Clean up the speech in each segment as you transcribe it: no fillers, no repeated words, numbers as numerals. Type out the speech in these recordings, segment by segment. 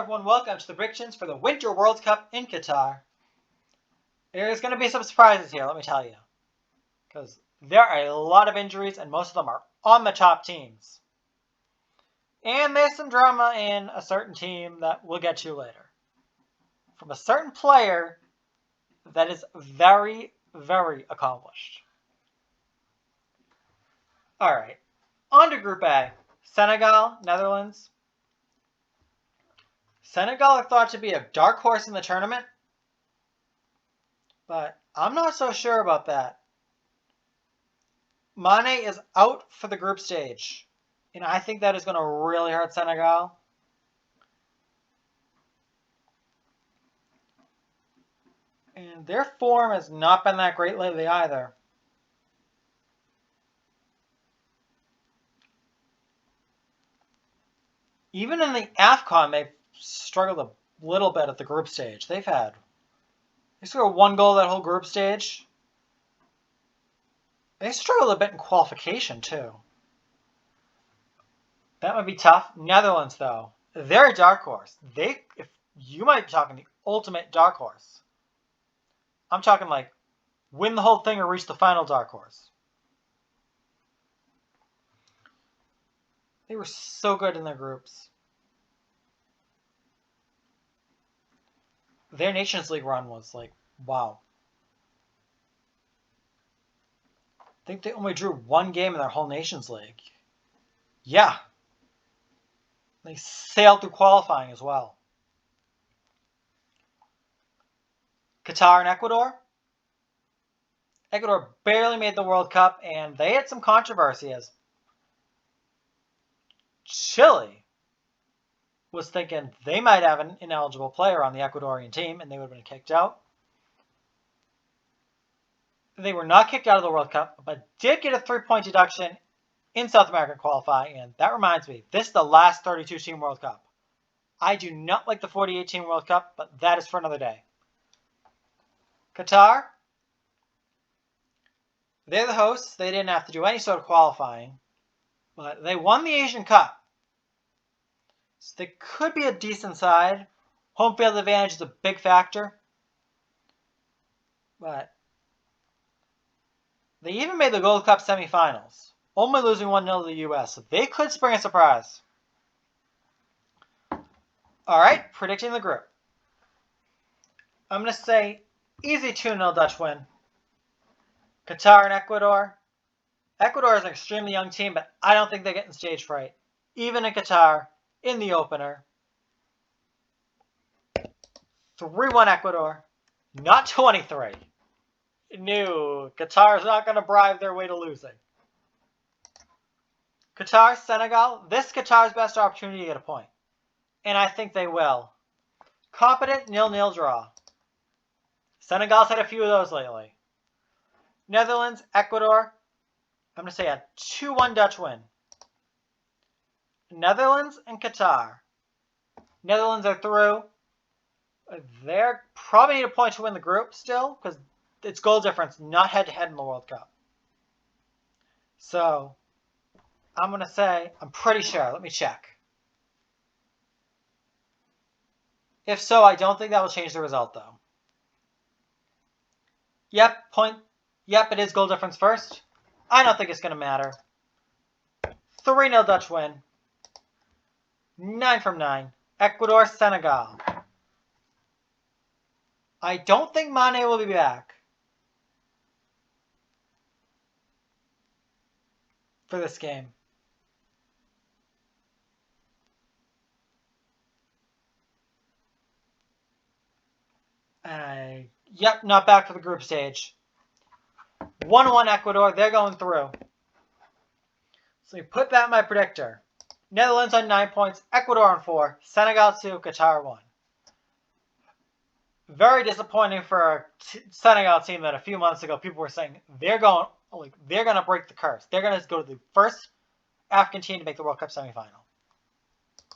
everyone, welcome to the predictions for the Winter World Cup in Qatar. There's going to be some surprises here, let me tell you. Because there are a lot of injuries and most of them are on the top teams. And there's some drama in a certain team that we'll get to later. From a certain player that is very, very accomplished. Alright, on to Group A. Senegal, Netherlands. Senegal are thought to be a dark horse in the tournament, but I'm not so sure about that. Mane is out for the group stage, and I think that is going to really hurt Senegal. And their form has not been that great lately either. Even in the AFCON, they've struggled a little bit at the group stage. They scored one goal that whole group stage. They struggled a bit in qualification too. That might be tough. Netherlands, though, they're a dark horse. If you might be talking the ultimate dark horse. I'm talking like win the whole thing or reach the final dark horse. They were so good in their groups. Their Nations League run was like, wow. I think they only drew one game in their whole Nations League. Yeah. They sailed through qualifying as well. Qatar and Ecuador. Ecuador barely made the World Cup, and they had some controversy as Chile was thinking they might have an ineligible player on the Ecuadorian team, and they would have been kicked out. They were not kicked out of the World Cup, but did get a 3-point deduction in South American qualifying, and that reminds me, this is the last 32-team World Cup. I do not like the 48-team World Cup, but that is for another day. Qatar, they're the hosts. They didn't have to do any sort of qualifying, but they won the Asian Cup. So they could be a decent side. Home field advantage is a big factor. But they even made the Gold Cup semifinals, only losing 1-0 to the U.S., so they could spring a surprise. Alright, predicting the group. I'm going to say easy 2-0 Dutch win. Qatar and Ecuador. Ecuador is an extremely young team, but I don't think they're getting stage fright. Even in Qatar, in the opener. 3-1 Ecuador. Not 23. No, Qatar's not going to bribe their way to losing. Qatar, Senegal. This Qatar's best opportunity to get a point. And I think they will. Competent 0-0 draw. Senegal's had a few of those lately. Netherlands, Ecuador. I'm going to say a 2-1 Dutch win. Netherlands and Qatar. Netherlands are through. They're probably need a point to win the group still, because it's goal difference, not head-to-head in the World Cup. So, I'm going to say, I'm pretty sure. Let me check. If so, I don't think that will change the result, though. Yep, it is goal difference first. I don't think it's going to matter. 3-0 Dutch win. 9 from 9. Ecuador, Senegal. I don't think Mane will be back for this game. Yep, not back for the group stage. 1-1 Ecuador, they're going through. So we put that in my predictor. Netherlands on 9 points, Ecuador on 4, Senegal 2, Qatar 1. Very disappointing for a Senegal team that a few months ago people were saying they're going to break the curse. They're going to go to the first African team to make the World Cup semifinal.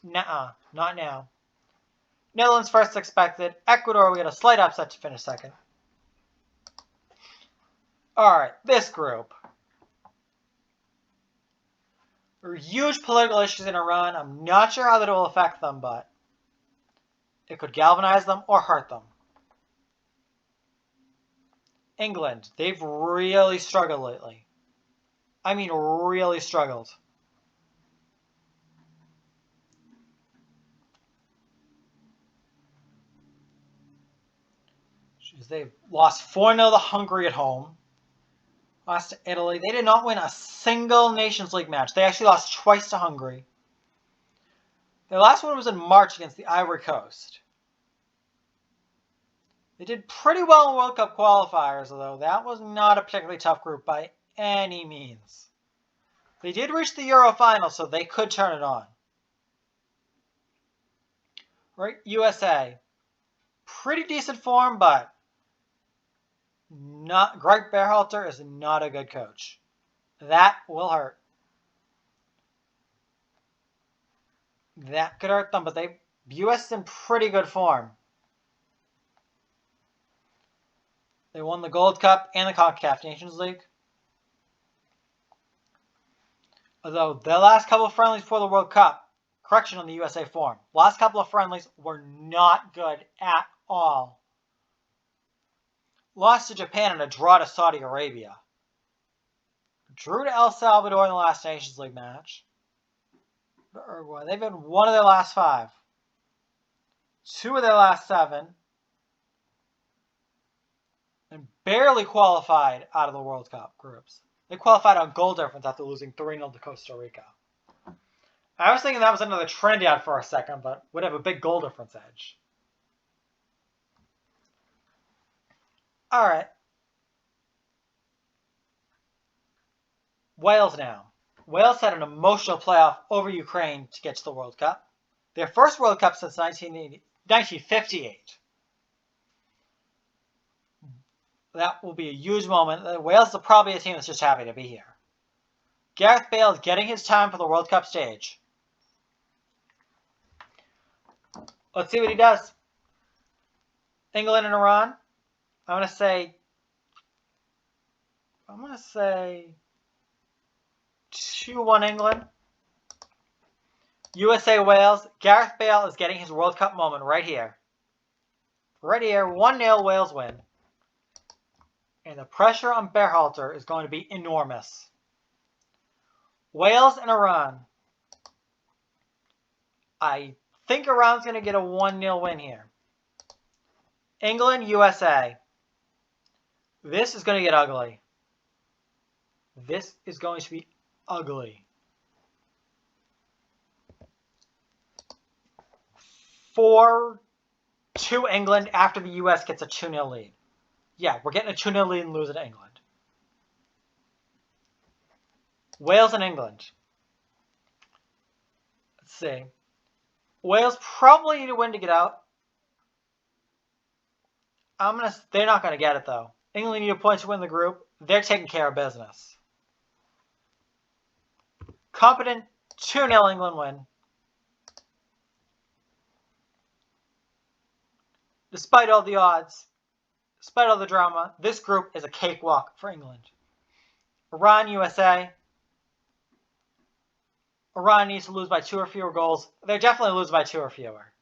Nuh-uh, not now. Netherlands first expected. Ecuador, we had a slight upset to finish second. Alright, this group. There are huge political issues in Iran. I'm not sure how that will affect them, but It could galvanize them or hurt them. England, they've really struggled lately. I mean, really struggled. They've lost 4-0 to Hungary at home. Lost to Italy. They did not win a single Nations League match. They actually lost twice to Hungary. Their last one was in March against the Ivory Coast. They did pretty well in World Cup qualifiers, though. That was not a particularly tough group by any means. They did reach the Euro final, so they could turn it on. Right, USA. Pretty decent form, but Greg Berhalter is not a good coach. That will hurt. That could hurt them, but US is in pretty good form. They won the Gold Cup and the CONCACAF Nations League. Although their last couple of friendlies before the World Cup, correction on the USA form, last couple of friendlies were not good at all. Lost to Japan and a draw to Saudi Arabia. Drew to El Salvador in the last Nations League match. Uruguay, they've been one of their last 5. 2 of their last 7. And barely qualified out of the World Cup groups. They qualified on goal difference after losing 3-0 to Costa Rica. I was thinking that was another Trinidad for a second, but would have a big goal difference edge. Alright. Wales now. Wales had an emotional playoff over Ukraine to get to the World Cup. Their first World Cup since 1958. That will be a huge moment. Wales is probably a team that's just happy to be here. Gareth Bale is getting his time for the World Cup stage. Let's see what he does. England and Iran. I'm going to say 2-1 England. USA Wales. Gareth Bale is getting his World Cup moment right here. Right here, 1-0 Wales win. And the pressure on Berhalter is going to be enormous. Wales and Iran. I think Iran's going to get a 1-0 win here. England, USA. This is going to get ugly. This is going to be ugly. 4-2 England after the US gets a 2-0 lead. Yeah, we're getting a 2-0 lead and losing to England. Wales and England. Let's see. Wales probably need a win to get out. They're not going to get it, though. England need a point to win the group. They're taking care of business. Competent 2-0 England win. Despite all the odds, despite all the drama, this group is a cakewalk for England. Iran, USA. Iran needs to lose by 2 or fewer goals. They definitely lose by 2 or fewer.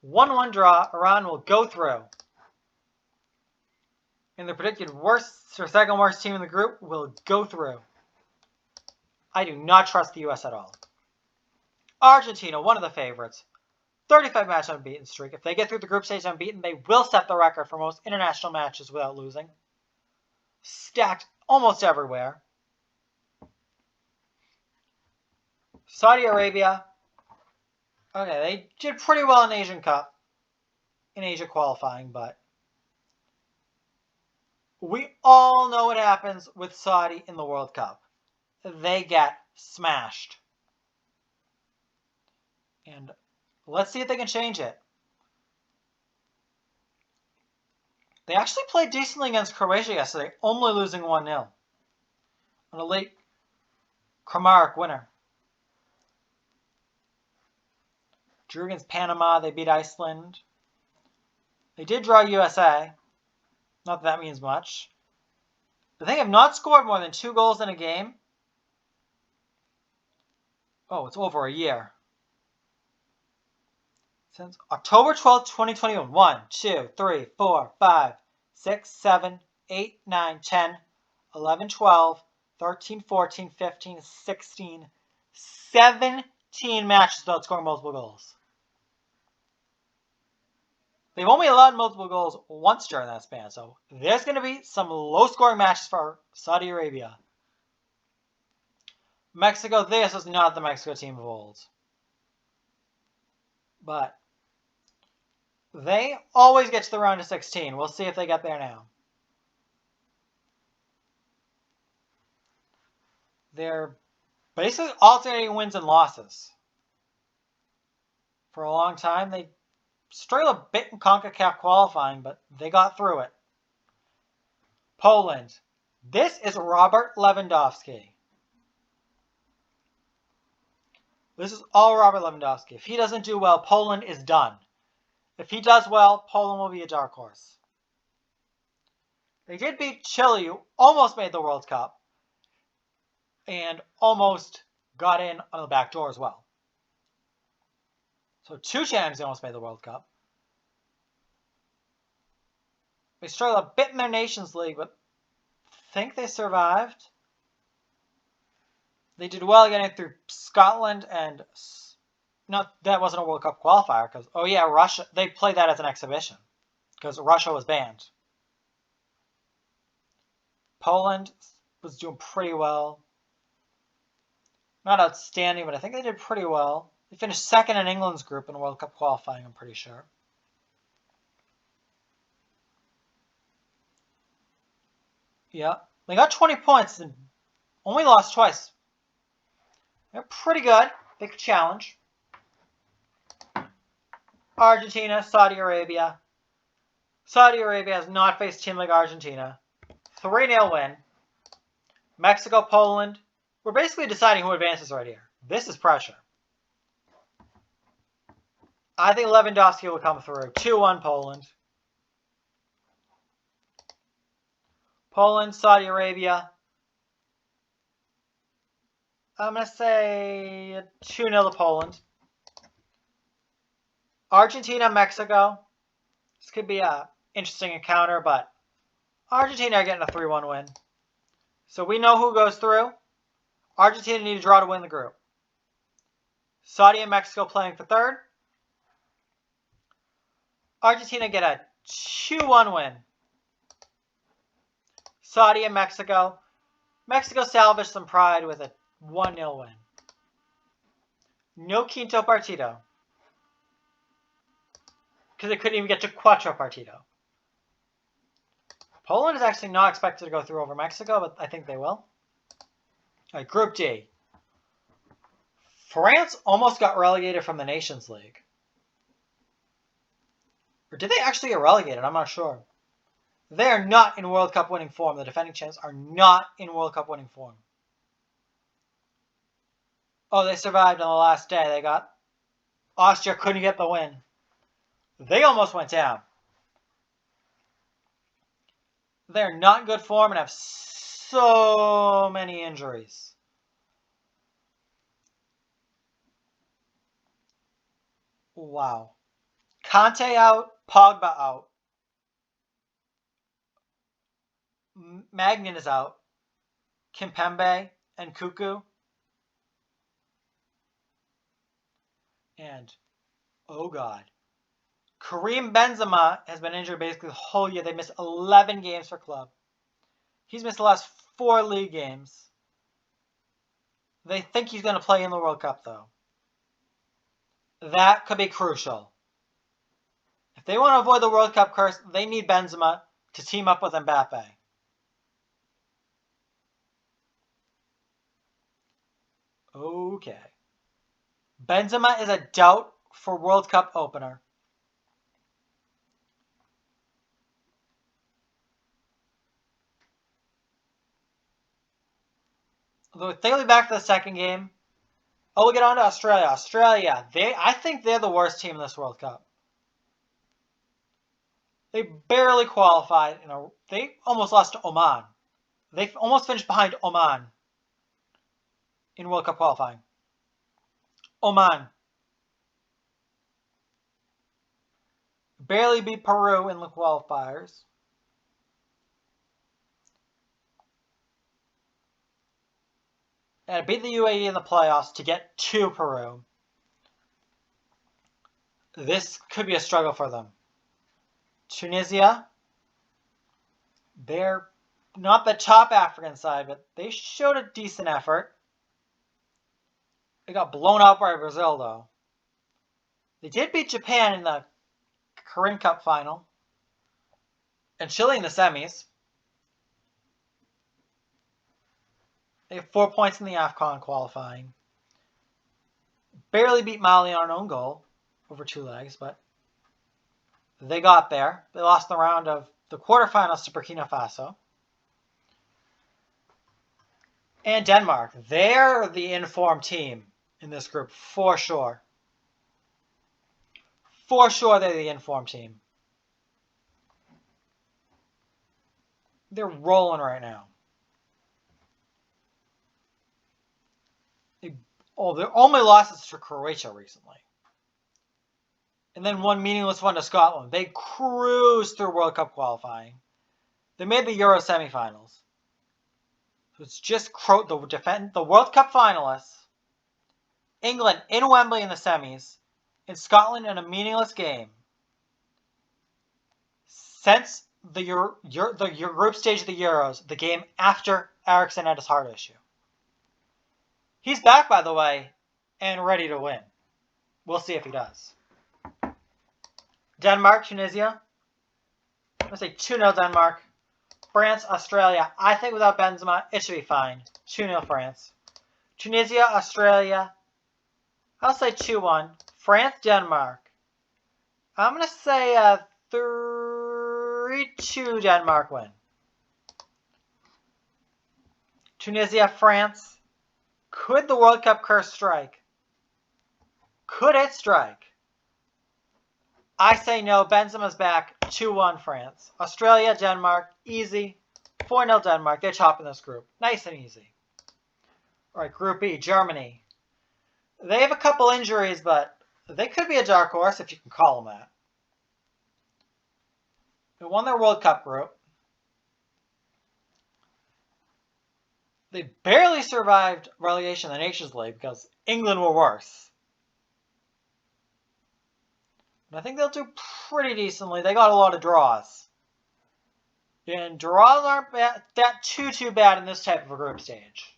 One draw. Iran will go through. And the predicted worst or second worst team in the group will go through. I do not trust the US at all. Argentina, one of the favorites. 35 match unbeaten streak. If they get through the group stage unbeaten, they will set the record for most international matches without losing. Stacked almost everywhere. Saudi Arabia. Okay, they did pretty well in Asian Cup. In Asia qualifying, but we all know what happens with Saudi in the World Cup. They get smashed. And let's see if they can change it. They actually played decently against Croatia yesterday, only losing 1-0. On a late Kramaric winner. Drew against Panama, they beat Iceland. They did draw USA. Not that that means much. But they have not scored more than 2 goals in a game. Oh, it's over a year. Since October 12th, 2021. 1, 2, 3, 4, 5, 6, 7, 8, 9, 10, 11, 12, 13, 14, 15, 16, 17 matches without scoring multiple goals. They've only allowed multiple goals once during that span, so there's going to be some low-scoring matches for Saudi Arabia. Mexico, this is not the Mexico team of old. But they always get to the round of 16. We'll see if they get there now. They're basically alternating wins and losses. For a long time, they struggled a bit in CONCACAF qualifying, but they got through it. Poland. This is Robert Lewandowski. This is all Robert Lewandowski. If he doesn't do well, Poland is done. If he does well, Poland will be a dark horse. They did beat Chile, who almost made the World Cup, and almost got in on the back door as well. So 2 times they almost made the World Cup. They struggled a bit in their Nations League, but I think they survived. They did well getting through Scotland and that wasn't a World Cup qualifier because, oh yeah, Russia, they played that as an exhibition because Russia was banned. Poland was doing pretty well. Not outstanding, but I think they did pretty well. They finished second in England's group in World Cup qualifying, I'm pretty sure. Yeah, they got 20 points and only lost twice. They're pretty good. Big challenge. Argentina, Saudi Arabia. Saudi Arabia has not faced a team like Argentina. 3-0 win. Mexico, Poland. We're basically deciding who advances right here. This is pressure. I think Lewandowski will come through. 2-1 Poland. Poland, Saudi Arabia. I'm going to say 2-0 to Poland. Argentina, Mexico. This could be an interesting encounter, but Argentina are getting a 3-1 win. So we know who goes through. Argentina need to draw to win the group. Saudi and Mexico playing for third. Argentina get a 2-1 win. Saudi and Mexico. Mexico salvaged some pride with a 1-0 win. No quinto partido. Because they couldn't even get to cuatro partido. Poland is actually not expected to go through over Mexico, but I think they will. All right, Group D. France almost got relegated from the Nations League. Or did they actually get relegated? I'm not sure. They are not in World Cup winning form. The defending champs are not in World Cup winning form. Oh, they survived on the last day. They got... Austria couldn't get the win. They almost went down. They're not in good form and have so many injuries. Wow. Kante out, Pogba out. Magnan is out. Kimpembe and Cuckoo. And, oh God. Karim Benzema has been injured basically the whole year. They missed 11 games for club. He's missed the last 4 league games. They think he's going to play in the World Cup, though. That could be crucial. If they want to avoid the World Cup curse, they need Benzema to team up with Mbappe. Okay. Benzema is a doubt for World Cup opener. Although they'll be back for the second game. Oh, we'll get on to Australia. Australia, I think they're the worst team in this World Cup. They barely qualified. They almost lost to Oman. They almost finished behind Oman in World Cup qualifying. Oman. Barely beat Peru in the qualifiers. And beat the UAE in the playoffs to get to Peru. This could be a struggle for them. Tunisia. They're not the top African side, but they showed a decent effort. They got blown out by Brazil, though. They did beat Japan in the Korean Cup final. And Chile in the semis. They have 4 points in the AFCON qualifying. Barely beat Mali on an own goal over 2 legs, but they got there. They lost the round of the quarterfinals to Burkina Faso. And Denmark. They're the informed team in this group, for sure. For sure they're the informed team. They're rolling right now. Their only losses to Croatia recently. And then one meaningless one to Scotland. They cruised through World Cup qualifying. They made the Euro semifinals. So it's just the World Cup finalists, England in Wembley in the semis, and Scotland in a meaningless game. Since the group stage of the Euros, the game after Eriksen had his heart issue. He's back, by the way, and ready to win. We'll see if he does. Denmark, Tunisia. I'm going to say 2-0 Denmark. France, Australia. I think without Benzema, it should be fine. 2-0 France. Tunisia, Australia. I'll say 2-1. France, Denmark. I'm going to say a 3-2 Denmark win. Tunisia, France. Could the World Cup curse strike? Could it strike? I say no. Benzema's back. 2-1 France. Australia, Denmark. Easy. 4-0 Denmark. They're topping this group. Nice and easy. All right, Group E, Germany. They have a couple injuries, but they could be a dark horse, if you can call them that. They won their World Cup group. They barely survived relegation in the Nations League because England were worse. But I think they'll do pretty decently. They got a lot of draws. And draws aren't that too bad in this type of a group stage.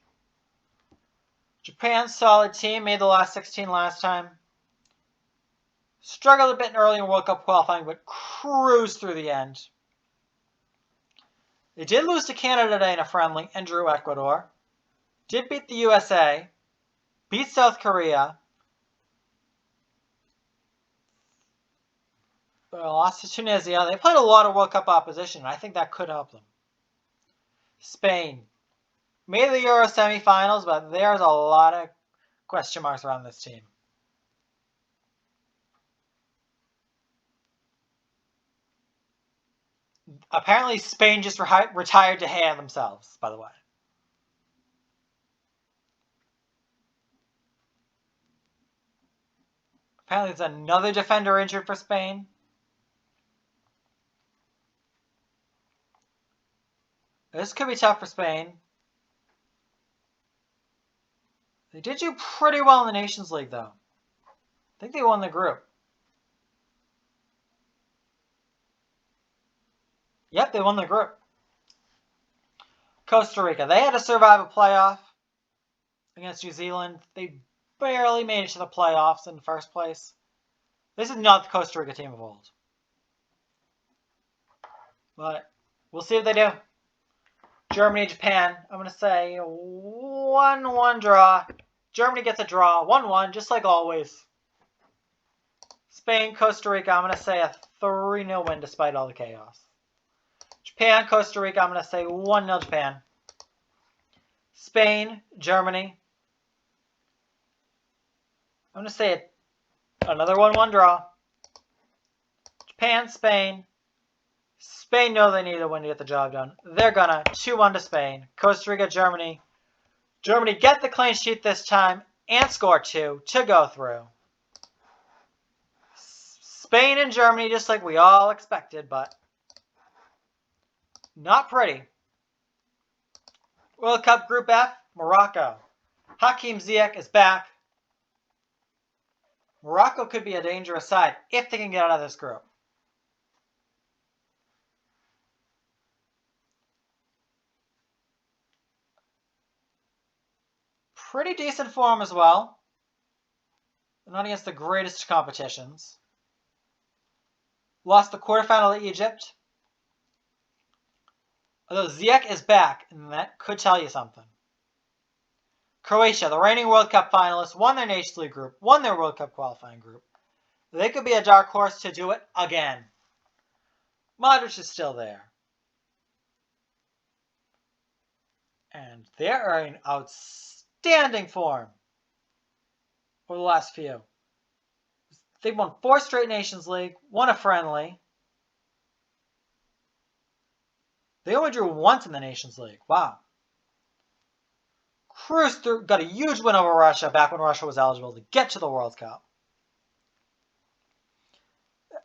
Japan's solid team, made the last 16 last time. Struggled a bit early in World Cup qualifying, but cruised through the end. They did lose to Canada today in a friendly and drew Ecuador. Did beat the USA. Beat South Korea. But lost to Tunisia. They played a lot of World Cup opposition, and I think that could help them. Spain. Made the Euro semifinals, but there's a lot of question marks around this team. Apparently, Spain just retired De Gea themselves, by the way. Apparently, there's another defender injured for Spain. This could be tough for Spain. They did do pretty well in the Nations League, though. I think they won the group. Yep, they won the group. Costa Rica. They had to survive a playoff against New Zealand. They barely made it to the playoffs in the first place. This is not the Costa Rica team of old. But we'll see what they do. Germany, Japan. I'm going to say 1-1 draw. Germany gets a draw. 1-1, just like always. Spain, Costa Rica. I'm going to say a 3-0 win despite all the chaos. Japan, Costa Rica. I'm going to say 1-0 Japan. Spain, Germany. I'm going to say another 1-1 draw. Japan, Spain. Spain know they need a win to get the job done. They're gonna 2-1 to Spain. Costa Rica, Germany. Germany get the clean sheet this time and score 2 to go through. Spain and Germany, just like we all expected, but not pretty. World Cup Group F, Morocco. Hakim Ziyech is back. Morocco could be a dangerous side if they can get out of this group. Pretty decent form as well. Not against the greatest competitions. Lost the quarterfinal to Egypt. Although Ziyech is back, and that could tell you something. Croatia, the reigning World Cup finalists, won their Nations League group, won their World Cup qualifying group. They could be a dark horse to do it again. Modric is still there. And they are in outstanding form over the last few. They've won 4 straight Nations League, won a friendly. They only drew once in the Nations League. Wow. Cruised through, got a huge win over Russia back when Russia was eligible to get to the World Cup.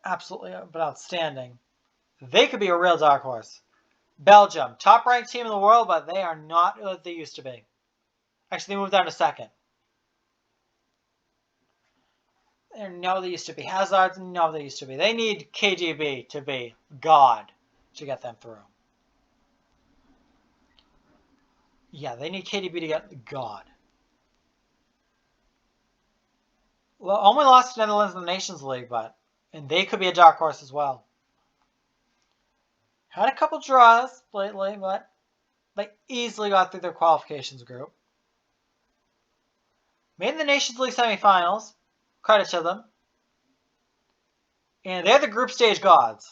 Absolutely but outstanding. They could be a real dark horse. Belgium, top-ranked team in the world, but they are not what they used to be. Actually, they moved down to second. They're no, they used to be. Hazard's no, they used to be. They need KDB to be God to get them through. Yeah, they need KDB to get God. Well, only lost to Netherlands in the Nations League, and they could be a dark horse as well. Had a couple draws lately, but they easily got through their qualifications group. Made the Nations League semifinals. Credit to them. And they're the group stage gods.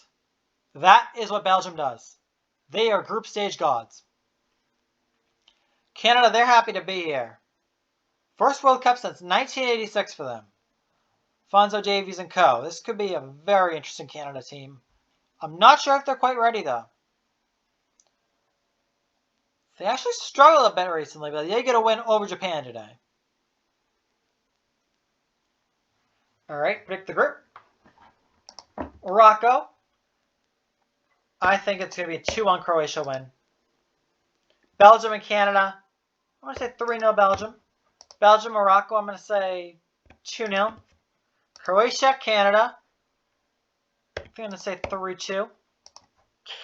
That is what Belgium does. They are group stage gods. Canada, they're happy to be here. First World Cup since 1986 for them. Fonzo Davies and co. This could be a very interesting Canada team. I'm not sure if they're quite ready, though. They actually struggled a bit recently, but they get a win over Japan today. Alright, predict the group. Morocco. I think it's going to be a 2-1 Croatia win. Belgium and Canada. I'm going to say 3-0 Belgium. Belgium, Morocco, I'm going to say 2-0. Croatia, Canada. I'm going to say 3-2.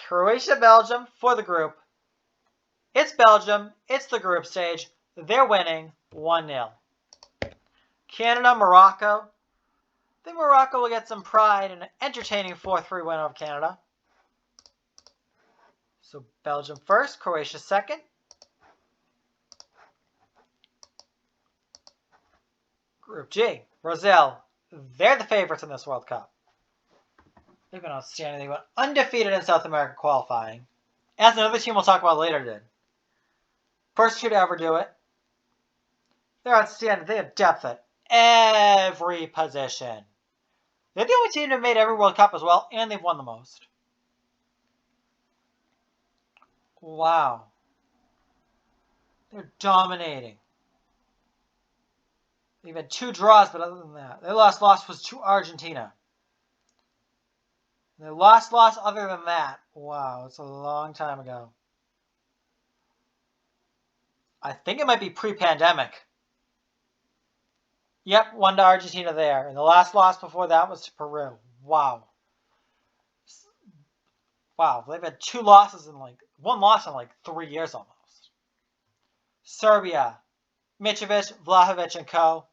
Croatia, Belgium for the group. It's Belgium. It's the group stage. They're winning 1-0. Canada, Morocco. I think Morocco will get some pride in an entertaining 4-3 win over Canada. So Belgium first, Croatia second. Group G, Brazil. They're the favorites in this World Cup. They've been outstanding. They went undefeated in South America qualifying. As another team we'll talk about later did. First two to ever do it. They're outstanding. They have depth at every position. They're the only team to have made every World Cup as well, and they've won the most. Wow. They're dominating. They've had 2 draws, but other than that, their last loss was to Argentina. Their last loss other than that, wow, it's a long time ago. I think it might be pre-pandemic. Yep, 1 to Argentina there. And the last loss before that was to Peru. Wow. Wow, they've had 2 losses in 1 loss in 3 years almost. Serbia, Mitrovic, Vlahovic, and co.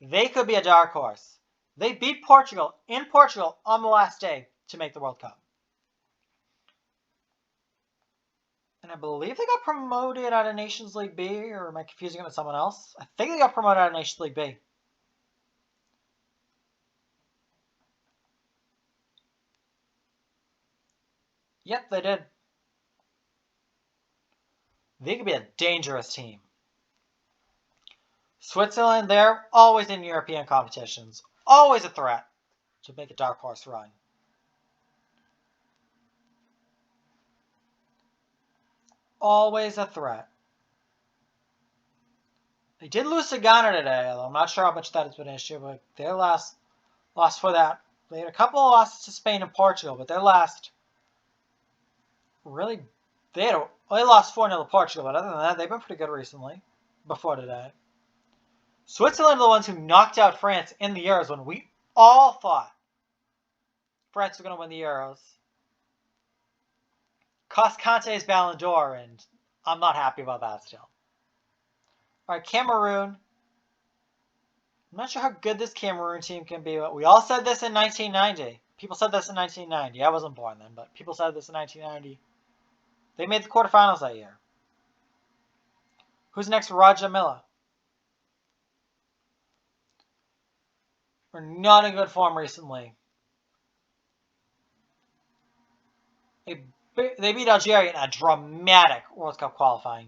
They could be a dark horse. They beat Portugal in Portugal on the last day to make the World Cup. And I believe they got promoted out of Nations League B, or am I confusing it with someone else? I think they got promoted out of Nations League B. Yep, they did. They could be a dangerous team. Switzerland, they're always in European competitions. Always a threat to make a dark horse run. Always a threat. They did lose to Ghana today, although I'm not sure how much that has been an issue, but their last loss for that. They had a couple of losses to Spain and Portugal, but their last really, they lost 4-0 to Portugal, but other than that, they've been pretty good recently, before today. Switzerland are the ones who knocked out France in the Euros when we all thought France was going to win the Euros. Cost Conte's Ballon d'Or, and I'm not happy about that still. All right, Cameroon. I'm not sure how good this Cameroon team can be, but we all said this in 1990. People said this in 1990. I wasn't born then, but people said this in 1990. They made the quarterfinals that year. Who's next? Raja Milla. We're not in good form recently. They beat Algeria in a dramatic World Cup qualifying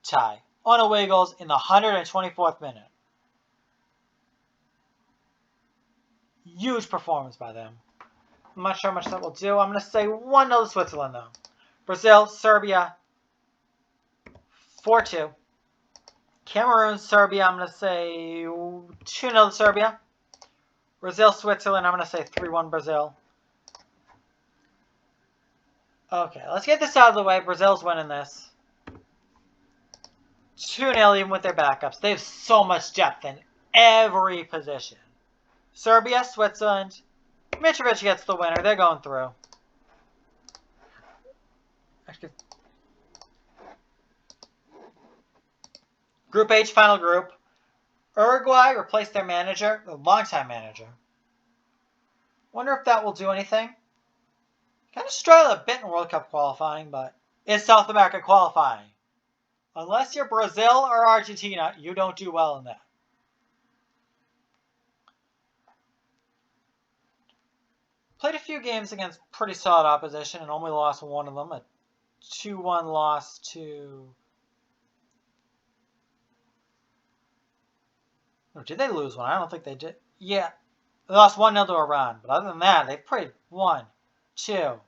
tie on away goals in the 124th minute. Huge performance by them. I'm not sure how much that will do. I'm going to say 1-0 to Switzerland, though. Brazil, Serbia, 4-2. Cameroon, Serbia, I'm going to say 2-0 to Serbia. Brazil, Switzerland, I'm going to say 3-1 Brazil. Okay, let's get this out of the way. Brazil's winning this. 2-0 even with their backups. They have so much depth in every position. Serbia, Switzerland. Mitrovic gets the winner. They're going through. Group H, final group. Uruguay replaced their manager, the longtime manager. Wonder if that will do anything. Kind of struggled a bit in World Cup qualifying, but it's South America qualifying. Unless you're Brazil or Argentina, you don't do well in that. Played a few games against pretty solid opposition and only lost one of them. A 2-1 loss to... Or did they lose one? I don't think they did. Yeah, they lost 1-0 to Iran. But other than that, they've played 1, 2,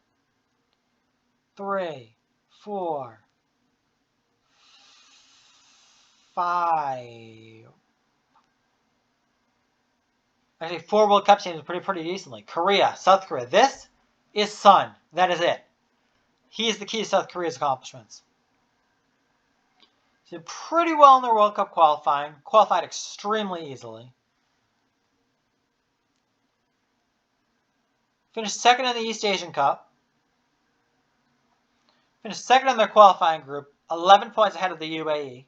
3, 4, 5. Actually, 4 World Cup teams pretty decently. Korea, South Korea. This is Son. That is it. He is the key to South Korea's accomplishments. Did pretty well in their World Cup qualifying. Qualified extremely easily. Finished second in the East Asian Cup. Finished second in their qualifying group. 11 points ahead of the UAE.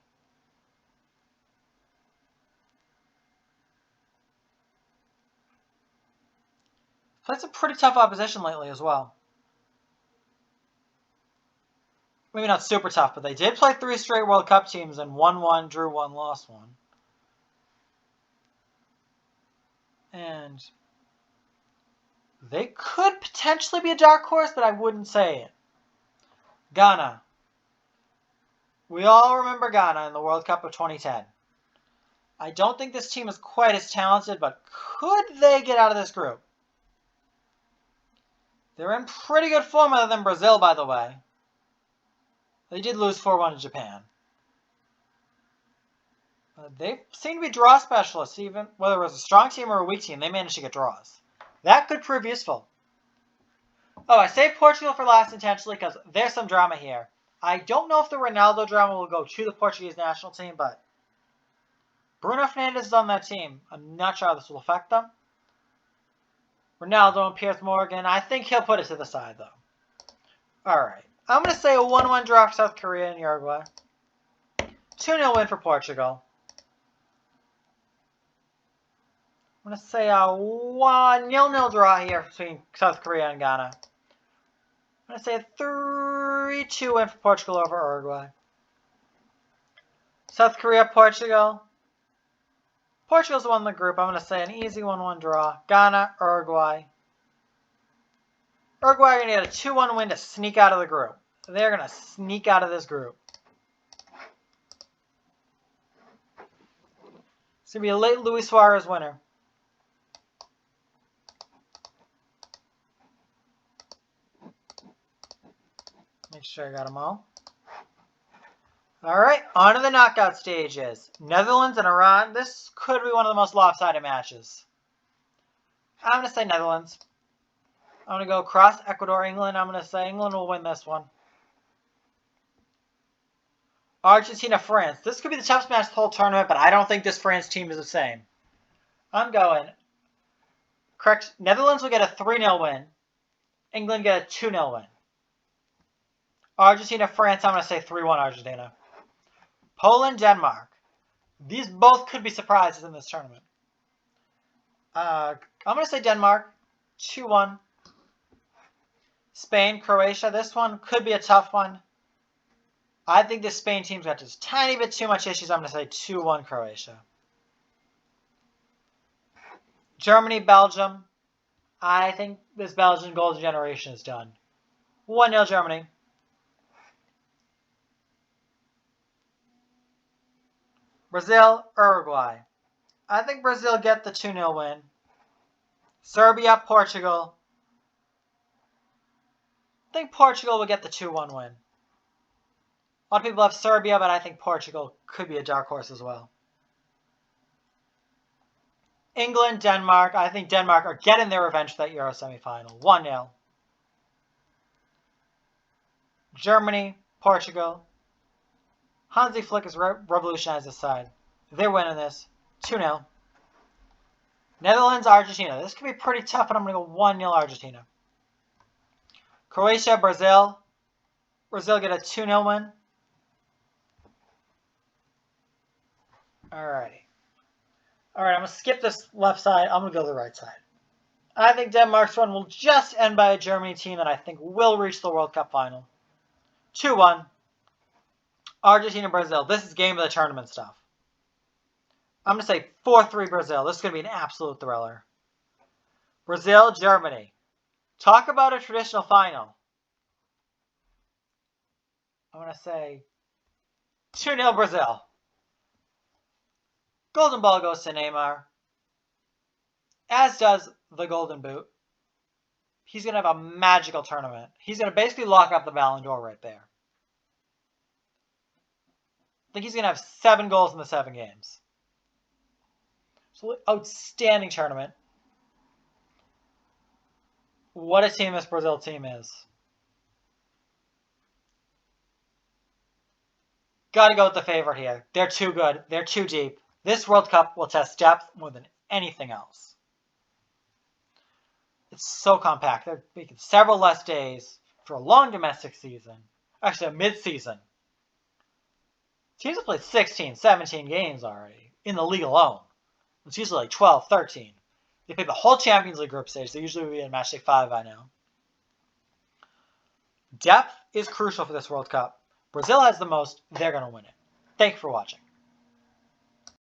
Played some pretty tough opposition lately as well. Maybe not super tough, but they did play 3 straight World Cup teams and won 1, drew 1, lost 1. And they could potentially be a dark horse, but I wouldn't say it. Ghana. We all remember Ghana in the World Cup of 2010. I don't think this team is quite as talented, but could they get out of this group? They're in pretty good form other than Brazil, by the way. They did lose 4-1 to Japan. They seem to be draw specialists, even whether it was a strong team or a weak team, they managed to get draws. That could prove useful. Oh, I saved Portugal for last intentionally because there's some drama here. I don't know if the Ronaldo drama will go to the Portuguese national team, but Bruno Fernandes is on that team. I'm not sure how this will affect them. Ronaldo and Piers Morgan, I think he'll put it to the side, though. Alright, I'm going to say a 1-1 draw for South Korea and Uruguay. 2-0 win for Portugal. I'm going to say a 1-0 draw here between South Korea and Ghana. I'm going to say a 3-2 win for Portugal over Uruguay. South Korea, Portugal. Portugal's won the group. I'm going to say an easy 1-1 draw. Ghana, Uruguay. Uruguay are going to get a 2-1 win to sneak out of the group. They're going to sneak out of this group. It's going to be a late Luis Suarez winner. Make sure I got them all. Alright, on to the knockout stages. Netherlands and Iran. This could be one of the most lopsided matches. I'm going to say Netherlands. I'm going to go across Ecuador, England. I'm going to say England will win this one. Argentina, France. This could be the toughest match of the whole tournament, but I don't think this France team is the same. I'm going. Correct. Netherlands will get a 3-0 win. England get a 2-0 win. Argentina, France. I'm going to say 3-1 Argentina. Poland, Denmark. These both could be surprises in this tournament. I'm going to say Denmark. 2-1. Spain, Croatia. This one could be a tough one. I think this Spain team's got just a tiny bit too much issues. I'm going to say 2-1 Croatia. Germany, Belgium. I think this Belgian golden generation is done. 1-0 Germany. Brazil, Uruguay. I think Brazil get the 2-0 win. Serbia, Portugal. I think Portugal will get the 2-1 win. A lot of people have Serbia, but I think Portugal could be a dark horse as well. England, Denmark. I think Denmark are getting their revenge for that Euro semifinal. 1-0. Germany, Portugal. Hansi Flick has revolutionized this side. They're winning this. 2-0. Netherlands, Argentina. This could be pretty tough, but I'm going to go 1-0 Argentina. Croatia, Brazil. Brazil get a 2-0 win. Alrighty. Alright, I'm going to skip this left side. I'm going to go to the right side. I think Denmark's run will just end by a Germany team that I think will reach the World Cup final. 2-1. Argentina, Brazil. This is game of the tournament stuff. I'm going to say 4-3 Brazil. This is going to be an absolute thriller. Brazil, Germany. Talk about a traditional final. I'm going to say 2-0 Brazil. Golden ball goes to Neymar. As does the Golden Boot. He's going to have a magical tournament. He's going to basically lock up the Ballon d'Or right there. I think he's going to have 7 goals in the 7 games. So, outstanding tournament. What a team this Brazil team is. Got to go with the favorite here. They're too good. They're too deep. This World Cup will test depth more than anything else. It's so compact. They're making several less days for a long domestic season. Actually, a mid-season. Teams have played 16, 17 games already in the league alone. It's usually like 12, 13. They play the whole Champions League group stage. They usually will be in match day 5 by now. Depth is crucial for this World Cup. Brazil has the most. They're going to win it. Thank you for watching.